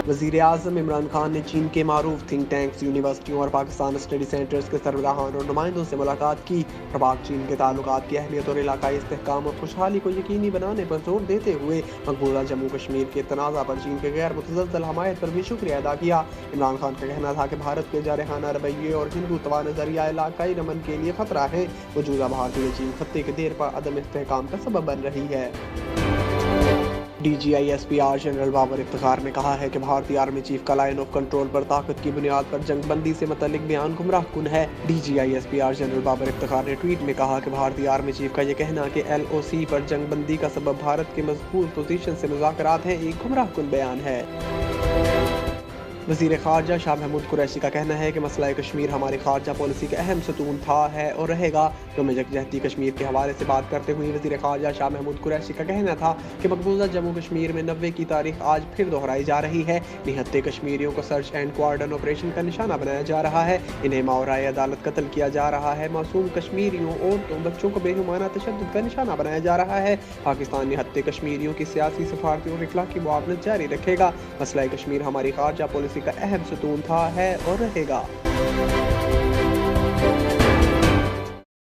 वज़ीर आज़म इमरान खान ने चीन के मारूफ थिंक टैंक्स, यूनिवर्सिटियों और पाकिस्तान स्टडी सेंटर्स के सरबराहान और नुमाइंदों से मुलाकात की। पाक चीन के ताल्लुकात की अहमियत और इलाकाई इस्तेहकाम और खुशहाली को यकीनी बनाने पर जोर देते हुए मकबूजा जम्मू कश्मीर के तनाज़ा पर चीन के गैर मुतज़लज़ल हमायत पर भी शुक्रिया अदा किया। इमरान खान का कहना था कि भारत के जारहाना रवैये और हिंदुत्वा नज़रिया इलाकाई रमन के लिए खतरा है। मौजूदा भारतीय चीन खत्ते के देर पर अदम इस्तेहकाम का सबब बन रही है। DGISPR जनरल बाबर इफ्तिखार ने कहा है कि भारतीय आर्मी चीफ का लाइन ऑफ कंट्रोल पर ताकत की बुनियाद पर जंगबंदी से मुतल्लिक बयान गुमराह कुन है। DGISPR जनरल बाबर इफ्तिखार ने ट्वीट में कहा कि भारतीय आर्मी चीफ का यह कहना कि LOC पर जंगबंदी का सबब भारत के मजबूत पोजीशन से मुज़ाकरात हैं, एक गुमराह कुन बयान है। वज़ीर ख़ारजा शाह महमूद कुरैशी का कहना है कि मसला कश्मीर हमारी ख़ारजा पॉलिसी का अहम सतून था, है और रहेगा। यौम यकजहती कश्मीर के हवाले से बात करते हुए वज़ीर ख़ारजा शाह महमूद कुरैशी का कहना था कि मकबूजा जम्मू कश्मीर में 90 की तारीख आज फिर दोहराई जा रही है। निहत्ते कश्मीरियों को सर्च एंड क्वार्डन ऑपरेशन का निशाना बनाया जा रहा है। इन्हें मावराए अदालत कत्ल किया जा रहा है। मासूम कश्मीरियों, औरतों, बच्चों को बेहुमाना तशद्दुद का निशाना बनाया जा रहा है। पाकिस्तान निहत्ते कश्मीरियों की सियासी, सफारती और इखलाकी मुआवनत जारी रखेगा। मसला कश्मीर हमारी ख़ारजा पॉलिसी का अहम सतून था, है और रहेगा।